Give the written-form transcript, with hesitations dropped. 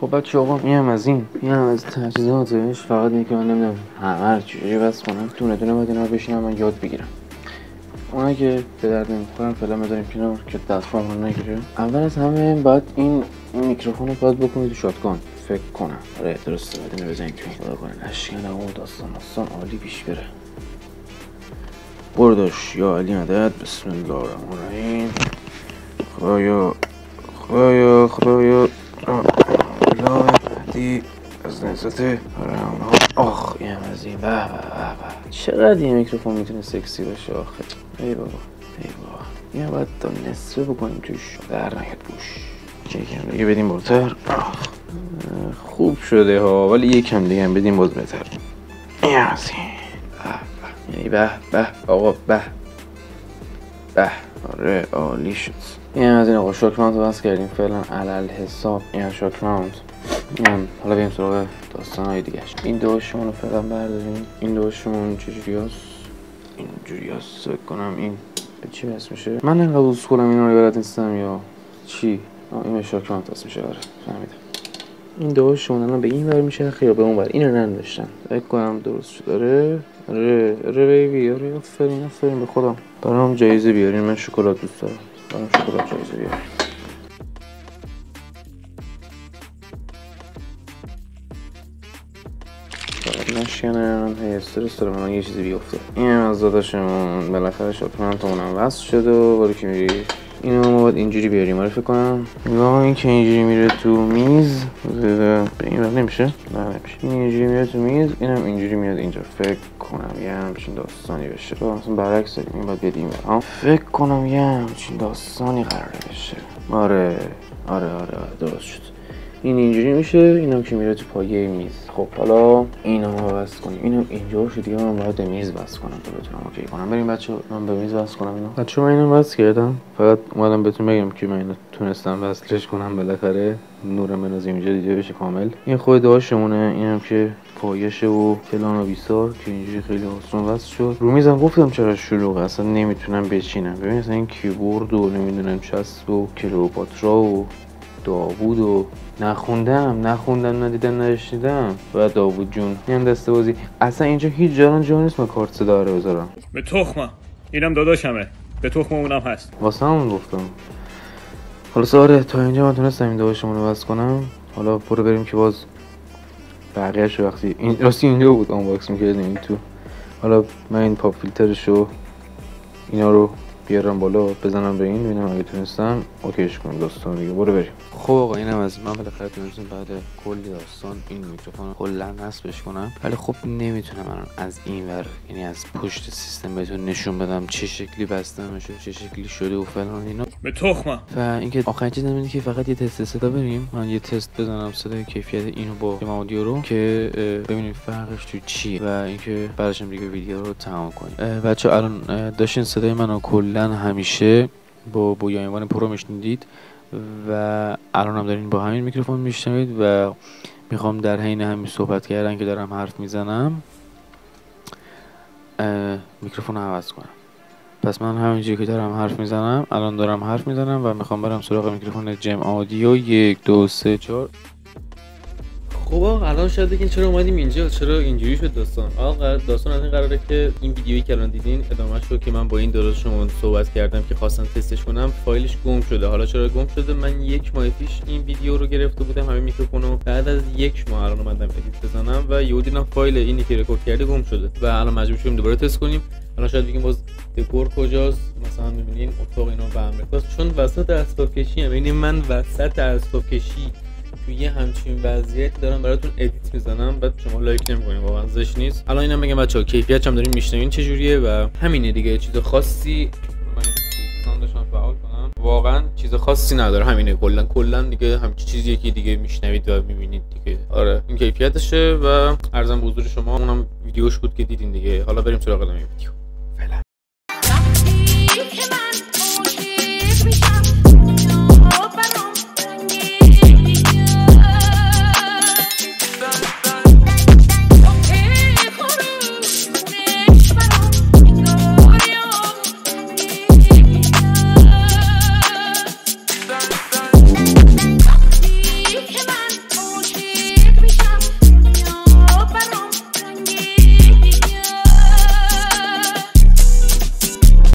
خب بچه آقا میام از این از تجهیزاتش، فقط اینکه من نمیدونم همه رو چجوری بس کنم، دونه دونه باید اینا رو بشینم من یاد بگیرم. اونا که به درد نمیخورن فعلا بذاریم کنار که دستمون رو نگیره. اول از همه باید این میکروفون رو باید بکنید تو شاتگان فکر کنم. آره درسته، باید اینو بزنیم تو این خدا کنه نشکنه اون داستان عالی پیش بره. برداش یا علی مدد. بسم الله الرحمن الرحیم. خدایا لا مهدی از نزده آخ این از این چقدر این میکروفون میتونه سکسی باشه آخه. ای بابا این باید تا نصفه بکنیم توش در نگید بوش یکم دیگه بدیم بالاتر. خوب شده ها، ولی یکم دیگه هم بدیم باز بهتر. این از این به آقا به آره عالی شد. این از این آقا شاک ماونت رو بس کردیم فعلا علل حساب. این شاک ماونت حالا بریم سراغ داستان‌های دیگه‌اش. این دوشمون رو فعلا برداریم. این دوشمون چجوری هست؟ اینجوری هست فکر کنم. این به چی بس میشه؟ من اینقدر دوست کنم اینا رو بلد نیستم یا چی؟ این شاک ماونت هست میشه. آره فهمیدم. این دوشمون الان به این ور میشه یا به اون ور. اینو ننوشتن فکر کنم درست شد. آره بیبی آره آفرین به خودم. برام جایزه بیارین، من شکلات دوست دارم. برام شکلات جایزه بیارین. نشکنن هی استرس دارم من یه چیزی بیفته. این هم از داداشمون بالاخره شاتمون تا اونم وصل شد و باری که میری اینو ما باید اینجوری بیاریم. آره فکر کنم نگاه این که اینجوری میره تو میز به این وقت نمیشه. نه نمیشه. این اینجوری میره تو میز، اینم اینجوری میاد اینجا. فکر کنم یه همچین داستانی بشه. تو مثلا برعکس داریم، این باید بدیم فکر کنم یه همچین داستانی قراره بشه. آره درست شد. این اینجوری میشه، اینم که میره تو پایه میز. خب حالا اینو ما وصل کنیم. اینم اینجا شد دیگه. من باید به میز وصل کنم تا بتونم اوکی کنم. بریم بچه‌ها من به میز وصل کنم اینو. بچه‌ها من اینو وصل کردم. فقط اومدم بهتون بگم که من اینو تونستم وصلش کنم بالاخره. نورم از اینجا دیده بشه کامل. این خود داشمونه. اینم که پایشه و فلان و بیسار که اینجوری خیلی آسون وصل شد. رو میزم گفتم چرا شلوغه، اصلا نمیتونم بچینم. ببین اصلا این کیبورد و نمیدونم چسب و کلئوپاترا و داوود و نخوندم ندیدم نشنیدم و داوود جون این دسته بازی. اصلا اینجا هیچ جا نیست من کارت صدا رو بذارم. به تخمم اینم داداشمه، به تخم اونم هست. واسه همون گفتم. حالا ساره تا اینجا من تونستم این داداشمون رو وصل کنم. حالا برو بریم که باز بقیه‌شو وقتی این راستی اینجا بود آنباکس می‌کردیم این تو. حالا من این پاپ فیلترشو اینا رو بیارم بالا بزنم به این ببینم اگه تونستم اوکیش کنم داستان دیگه. برو بریم. خب آقا اینم از من بالاخره تونستم بعد کلی داستان این میکروفون کلا نصبش کنم. ولی خب نمیتونم الان از این ور یعنی از پشت سیستم بهتون نشون بدم چه شکلی بسته میشه چه شکلی شده و فلان اینا. به تخمم. و اینکه آخرین چیز اینه که فقط یه تست صدا بریم. من یه تست بزنم صدای کیفیت اینو با اودیو رو که ببینیم فرقش تو چیه و اینکه بعدش هم دیگه ویدیو رو تمام کنیم. بچه‌ها الان داشتین صدای منو کلا همیشه با بویایوان پرو میشنیدید و الان هم دارین با همین میکروفون میشنوید و میخوام در حین همین صحبت کردن که دارم حرف میزنم میکروفون رو عوض کنم. پس من همینجوری که دارم حرف میزنم الان دارم حرف میزنم و میخوام برم سراغ میکروفون جم آدیو 1 2 3 4. خب الان شاید بگین چرا اومدیم اینجا، چرا اینجوری شد داستان. داستان از این قراره که این ویدیویی که الان دیدین ادامهش رو که من با این درست شما صحبت کردم که خواستم تستش کنم فایلش گم شده. حالا چرا گم شده؟ من 1 ماه پیش این ویدیو رو گرفته بودم همین میکروفونو. بعد از 1 ماه الان اومدم ادیت بزنم و یهو دیدم فایل اینی که رکورد کرده گم شده و الان مجبور شدیم دوباره تست کنیم. الان شاید بگیم باز دکور کجاست، مثلا می‌بینین اتاق اینا به هم ریخته چون وسط اسباب کشی ام. یعنی من وسط اسباب کشی توی همچین وضعیت دارم براتون ادیت میزنم بعد شما لایک نمی‌کنید، واقعا زشت نیست. الان اینم بگم بچه‌ها کیفیتش هم دارین میشنوین چه جوریه و همینه دیگه. چیز خاصی من ساندش هم فعال کنم واقعا چیز خاصی نداره. همینه کلا دیگه همچین چیزیه که دیگه میشنوید و میبینید دیگه. آره این کیفیتشه و عرضم به حضور شما اونم ویدیوش بود که دیدین دیگه. حالا بریم سراغ ادامه ویدیو.